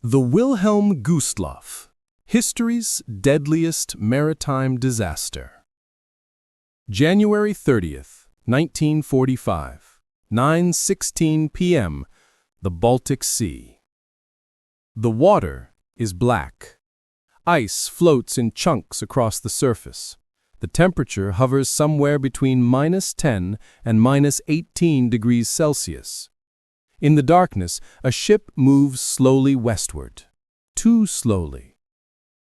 The Wilhelm Gustloff, History's Deadliest Maritime Disaster. January 30th, 1945, 9:16 p.m., the Baltic Sea. The water is black. Ice floats in chunks across the surface. The temperature hovers somewhere between -10 and -18 degrees Celsius. In the darkness, a ship moves slowly westward. Too slowly.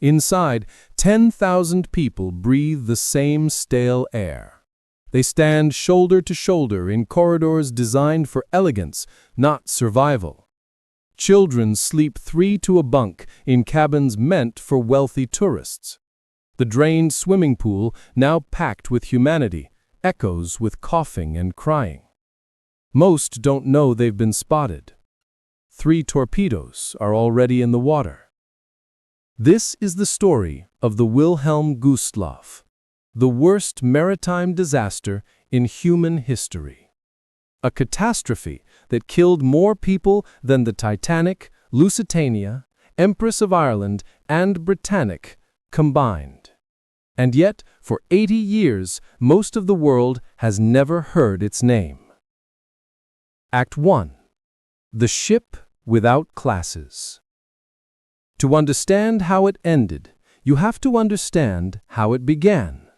Inside, 10,000 people breathe the same stale air. They stand shoulder to shoulder in corridors designed for elegance, not survival. Children sleep 3 to a bunk in cabins meant for wealthy tourists. The drained swimming pool, now packed with humanity, echoes with coughing and crying. Most don't know they've been spotted. 3 torpedoes are already in the water. This is the story of the Wilhelm Gustloff, the worst maritime disaster in human history. A catastrophe that killed more people than the Titanic, Lusitania, Empress of Ireland, and Britannic combined. And yet, for 80 years, most of the world has never heard its name. Act 1. The Ship Without Classes. To understand how it ended, you have to understand how it began.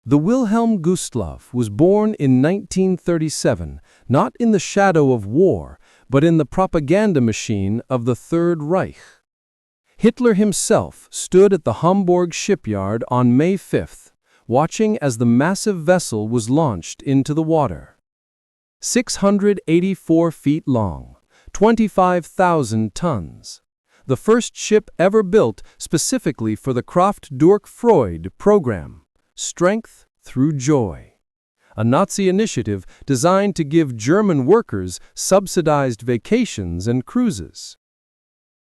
The Wilhelm Gustloff was born in 1937, not in the shadow of war, but in the propaganda machine of the Third Reich. Hitler himself stood at the Hamburg shipyard on May 5th, watching as the massive vessel was launched into the water. 684 feet long, 25,000 tons. The first ship ever built specifically for the Kraft durch Freude program, Strength Through Joy, a Nazi initiative designed to give German workers subsidized vacations and cruises.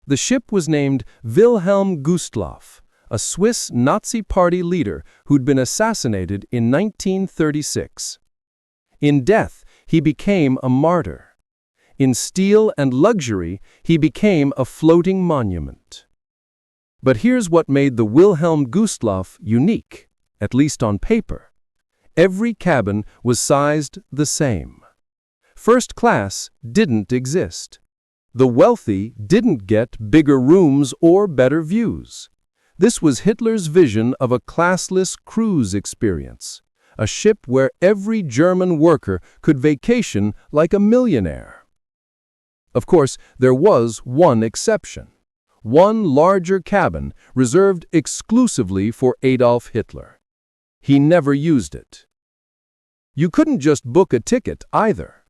The ship was named Wilhelm Gustloff, a Swiss Nazi Party leader who'd been assassinated in 1936. In death, he became a martyr. In steel and luxury, he became a floating monument. But here's what made the Wilhelm Gustloff unique, at least on paper. Every cabin was sized the same. First class didn't exist. The wealthy didn't get bigger rooms or better views. This was Hitler's vision of a classless cruise experience. A ship where every German worker could vacation like a millionaire. Of course, there was one exception. One larger cabin reserved exclusively for Adolf Hitler. He never used it. You couldn't just book a ticket either.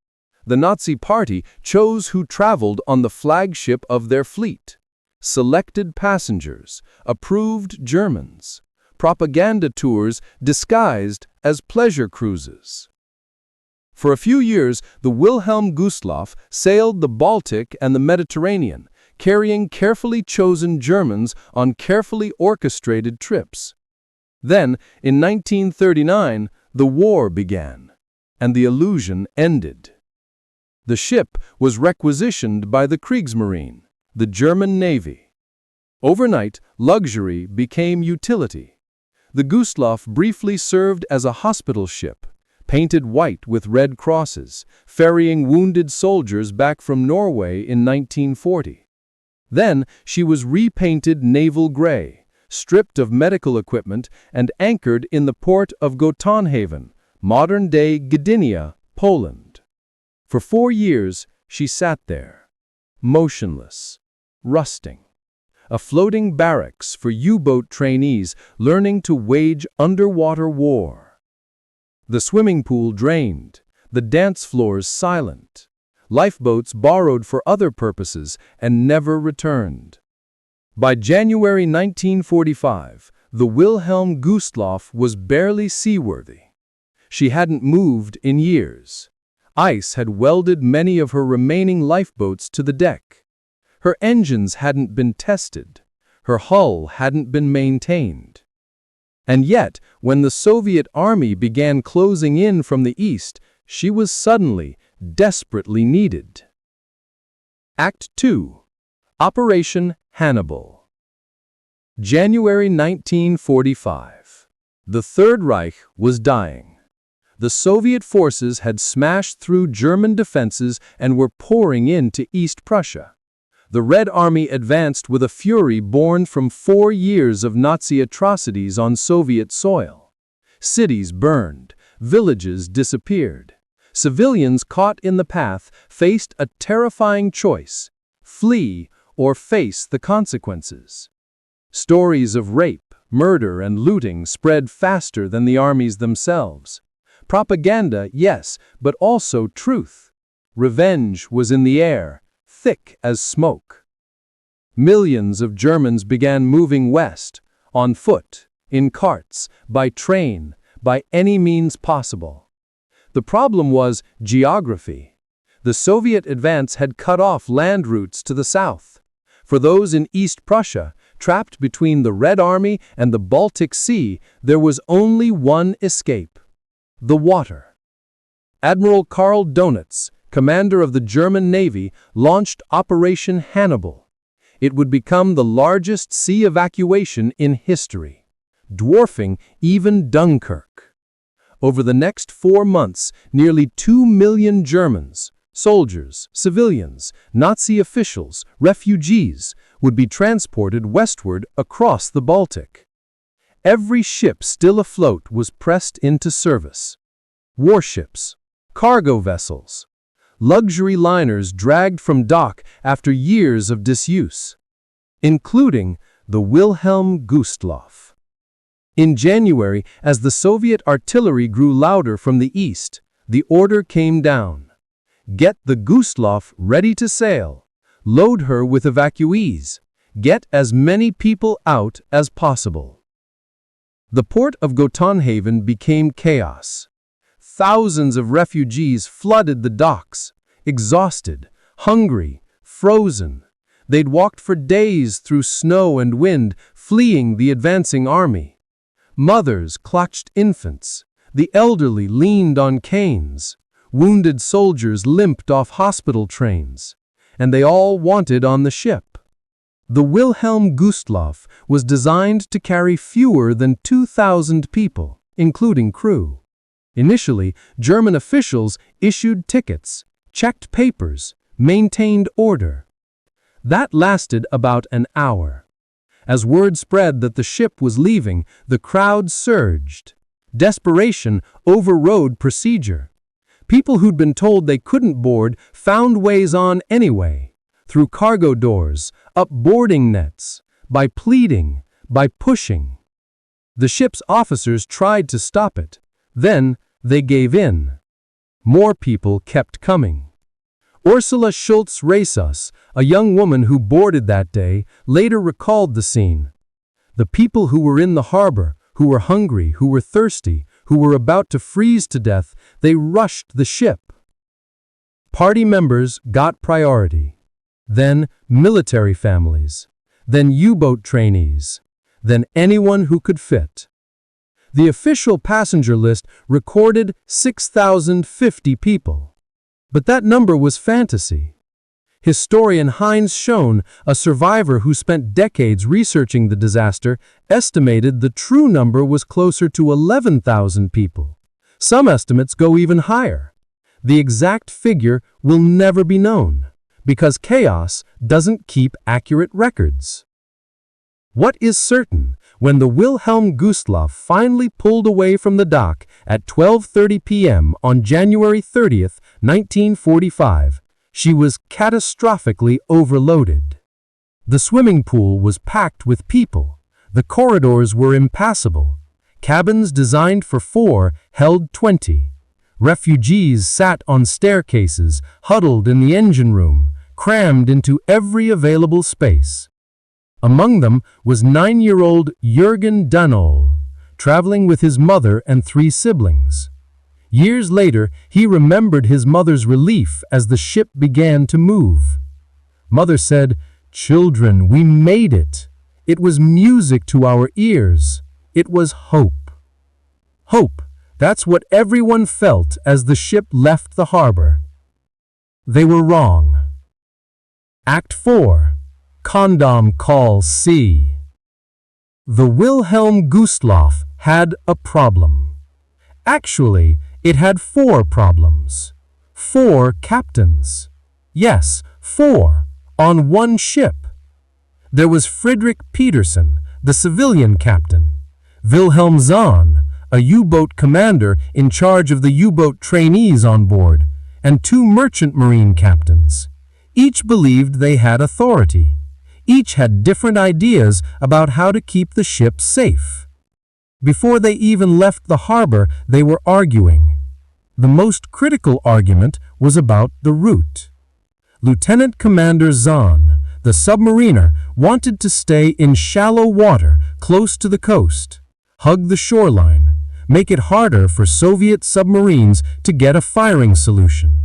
The Nazi Party chose who traveled on the flagship of their fleet. Selected passengers, approved Germans. Propaganda tours disguised as pleasure cruises. For a few years, the Wilhelm Gustloff sailed the Baltic and the Mediterranean, carrying carefully chosen Germans on carefully orchestrated trips. Then, in 1939, the war began, and the illusion ended. The ship was requisitioned by the Kriegsmarine, the German Navy. Overnight, luxury became utility. The Gustloff briefly served as a hospital ship, painted white with red crosses, ferrying wounded soldiers back from Norway in 1940. Then she was repainted naval gray, stripped of medical equipment, and anchored in the port of Gotonhaven, modern-day Gdynia, Poland. For 4 years, she sat there, motionless, rusting. A floating barracks for U-boat trainees learning to wage underwater war. The swimming pool drained, the dance floors silent, lifeboats borrowed for other purposes and never returned. By January 1945, the Wilhelm Gustloff was barely seaworthy. She hadn't moved in years. Ice had welded many of her remaining lifeboats to the deck. Her engines hadn't been tested. Her hull hadn't been maintained. And yet, when the Soviet army began closing in from the east, she was suddenly, desperately needed. Act 2. Operation Hannibal. January 1945. The Third Reich was dying. The Soviet forces had smashed through German defenses and were pouring into East Prussia. The Red Army advanced with a fury born from 4 years of Nazi atrocities on Soviet soil. Cities burned, villages disappeared. Civilians caught in the path faced a terrifying choice: flee or face the consequences. Stories of rape, murder, and looting spread faster than the armies themselves. Propaganda, yes, but also truth. Revenge was in the air, thick as smoke. Millions of Germans began moving west, on foot, in carts, by train, by any means possible. The problem was geography. The Soviet advance had cut off land routes to the south. For those in East Prussia, trapped between the Red Army and the Baltic Sea, there was only one escape: the water. Admiral Karl Donitz, commander of the German Navy, launched Operation Hannibal. It would become the largest sea evacuation in history, dwarfing even Dunkirk. Over the next 4 months, nearly 2 million Germans, soldiers, civilians, Nazi officials, refugees, would be transported westward across the Baltic. Every ship still afloat was pressed into service. Warships, cargo vessels, luxury liners dragged from dock after years of disuse, including the Wilhelm Gustloff. In January, as the Soviet artillery grew louder from the east, the order came down: get the Gustloff ready to sail, load her with evacuees, get as many people out as possible. The port of Gotenhaven became chaos. Thousands of refugees flooded the docks, exhausted, hungry, frozen. They'd walked for days through snow and wind, fleeing the advancing army. Mothers clutched infants. The elderly leaned on canes. Wounded soldiers limped off hospital trains. And they all wanted on the ship. The Wilhelm Gustloff was designed to carry fewer than 2,000 people, including crew. Initially, German officials issued tickets, checked papers, maintained order. That lasted about an hour. As word spread that the ship was leaving, the crowd surged. Desperation overrode procedure. People who'd been told they couldn't board found ways on anyway, through cargo doors, up boarding nets, by pleading, by pushing. The ship's officers tried to stop it. Then they gave in. More people kept coming. Ursula Schultz-Reissus, a young woman who boarded that day, later recalled the scene. The people who were in the harbor, who were hungry, who were thirsty, who were about to freeze to death, they rushed the ship. Party members got priority. Then military families. Then U-boat trainees. Then anyone who could fit. The official passenger list recorded 6,050 people. But that number was fantasy. Historian Heinz Schoen, a survivor who spent decades researching the disaster, estimated the true number was closer to 11,000 people. Some estimates go even higher. The exact figure will never be known, because chaos doesn't keep accurate records. What is certain, when the Wilhelm Gustloff finally pulled away from the dock at 12:30 p.m. on January 30th, 1945, she was catastrophically overloaded. The swimming pool was packed with people. The corridors were impassable. Cabins designed for 4 held 20. Refugees sat on staircases, huddled in the engine room, crammed into every available space. Among them was 9-year-old Jürgen Dunoll, traveling with his mother and 3 siblings. Years later, he remembered his mother's relief as the ship began to move. Mother said, "Children, we made it. It was music to our ears. It was hope." Hope, that's what everyone felt as the ship left the harbor. They were wrong. Act 4. Condom Call C. The Wilhelm Gustloff had a problem. Actually, it had 4 problems. 4 captains. Yes, 4, on one ship. There was Friedrich Petersen, the civilian captain, Wilhelm Zahn, a U-boat commander in charge of the U-boat trainees on board, and 2 merchant marine captains. Each believed they had authority. Each had different ideas about how to keep the ship safe. Before they even left the harbor, they were arguing. The most critical argument was about the route. Lieutenant Commander Zahn, the submariner, wanted to stay in shallow water close to the coast, hug the shoreline, make it harder for Soviet submarines to get a firing solution.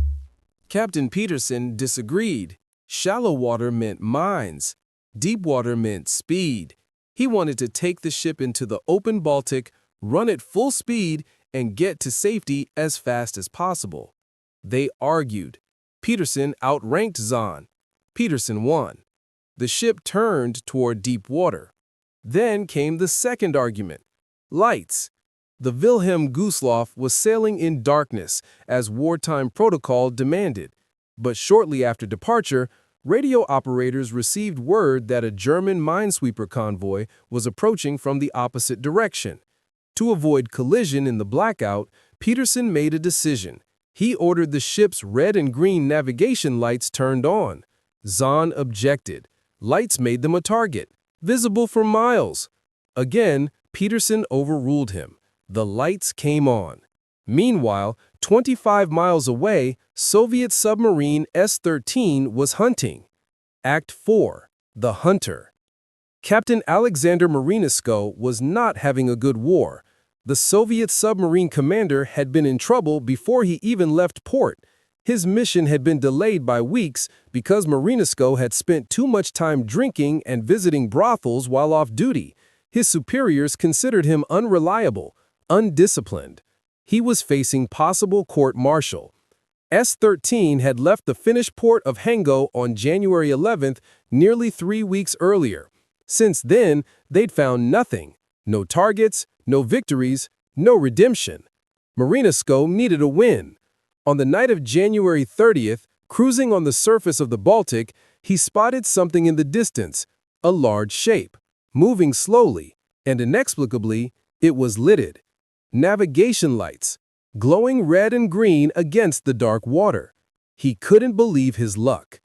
Captain Petersen disagreed. Shallow water meant mines. Deep water meant speed. He wanted to take the ship into the open Baltic, run at full speed, and get to safety as fast as possible. They argued. Petersen outranked Zahn. Petersen won. The ship turned toward deep water. Then came the second argument. Lights. The Wilhelm Gustloff was sailing in darkness, as wartime protocol demanded. But shortly after departure, radio operators received word that a German minesweeper convoy was approaching from the opposite direction. To avoid collision in the blackout, Petersen made a decision. He ordered the ship's red and green navigation lights turned on. Zahn objected. Lights made them a target, visible for miles. Again, Petersen overruled him. The lights came on. Meanwhile, 25 miles away, Soviet submarine S-13 was hunting. Act 4. The Hunter. Captain Alexander Marinesko was not having a good war. The Soviet submarine commander had been in trouble before he even left port. His mission had been delayed by weeks because Marinesko had spent too much time drinking and visiting brothels while off duty. His superiors considered him unreliable, undisciplined. He was facing possible court-martial. S-13 had left the Finnish port of Hango on January 11th, nearly 3 weeks earlier. Since then, they'd found nothing. No targets, no victories, no redemption. Marinesko needed a win. On the night of January 30th, cruising on the surface of the Baltic, he spotted something in the distance, a large shape, moving slowly, and inexplicably, it was lighted. Navigation lights, glowing red and green against the dark water. He couldn't believe his luck.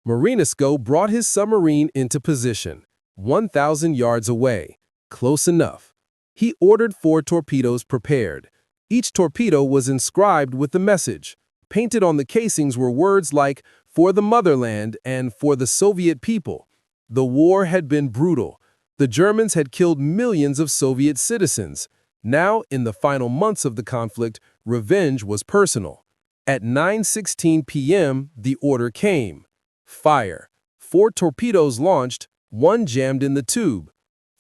Marinesko brought his submarine into position, 1,000 yards away, close enough. He ordered 4 torpedoes prepared. Each torpedo was inscribed with the message. Painted on the casings were words like, "For the motherland" and "For the Soviet people." The war had been brutal. The Germans had killed millions of Soviet citizens. Now, in the final months of the conflict, revenge was personal. At 9:16 p.m., the order came. Fire. 4 torpedoes launched, 1 jammed in the tube.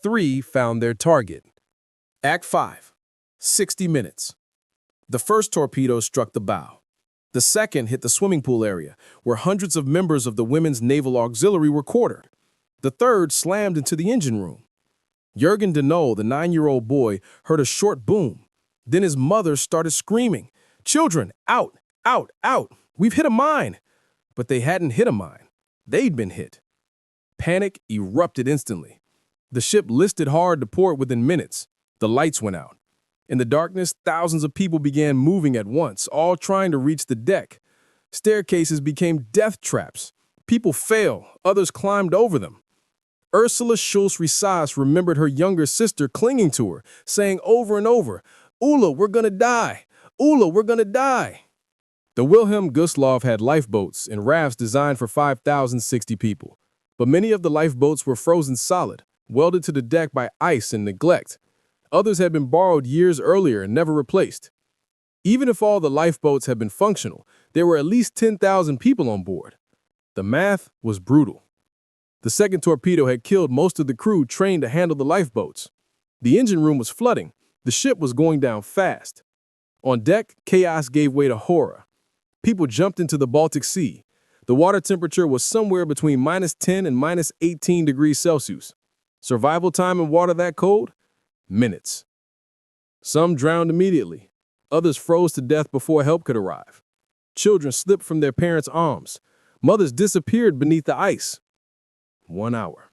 3 found their target. Act 5. 60 minutes. The first torpedo struck the bow. The second hit the swimming pool area, where hundreds of members of the Women's Naval Auxiliary were quartered. The third slammed into the engine room. Jürgen Deneau, the 9-year-old boy, heard a short boom. Then his mother started screaming, "Children, out, out, out! We've hit a mine!" But they hadn't hit a mine. They'd been hit. Panic erupted instantly. The ship listed hard to port within minutes. The lights went out. In the darkness, thousands of people began moving at once, all trying to reach the deck. Staircases became death traps. People fell, others climbed over them. Ursula Schulz-Risas remembered her younger sister clinging to her, saying over and over, "Ulla, we're gonna die! Ulla, we're gonna die!" The Wilhelm Gustloff had lifeboats and rafts designed for 5,060 people. But many of the lifeboats were frozen solid, welded to the deck by ice and neglect. Others had been borrowed years earlier and never replaced. Even if all the lifeboats had been functional, there were at least 10,000 people on board. The math was brutal. The second torpedo had killed most of the crew trained to handle the lifeboats. The engine room was flooding. The ship was going down fast. On deck, chaos gave way to horror. People jumped into the Baltic Sea. The water temperature was somewhere between -10 and -18 degrees Celsius. Survival time in water that cold? Minutes. Some drowned immediately. Others froze to death before help could arrive. Children slipped from their parents' arms. Mothers disappeared beneath the ice. 1 hour.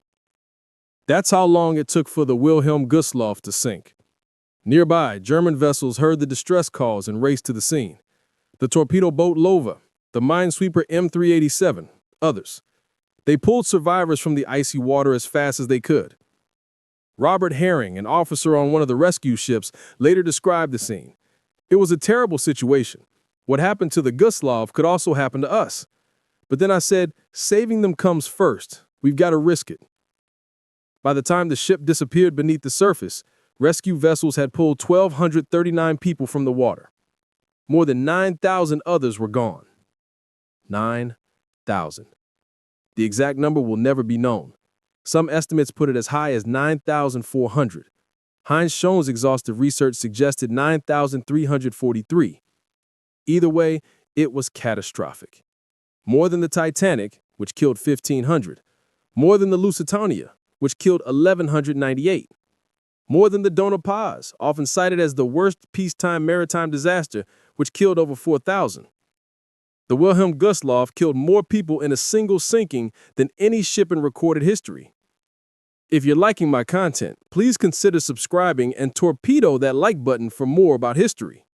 That's how long it took for the Wilhelm Gustloff to sink. Nearby, German vessels heard the distress calls and raced to the scene. The torpedo boat Lova, the minesweeper M387, others. They pulled survivors from the icy water as fast as they could. Robert Herring, an officer on one of the rescue ships, later described the scene. It was a terrible situation. What happened to the Gustloff could also happen to us. But then I said, saving them comes first. We've got to risk it. By the time the ship disappeared beneath the surface, rescue vessels had pulled 1,239 people from the water. More than 9,000 others were gone. 9,000. The exact number will never be known. Some estimates put it as high as 9,400. Heinz Schoen's exhaustive research suggested 9,343. Either way, it was catastrophic. More than the Titanic, which killed 1,500. More than the Lusitania, which killed 1,198. More than the Dona Paz, often cited as the worst peacetime maritime disaster, which killed over 4,000. The Wilhelm Gustloff killed more people in a single sinking than any ship in recorded history. If you're liking my content, please consider subscribing and torpedo that like button for more about history.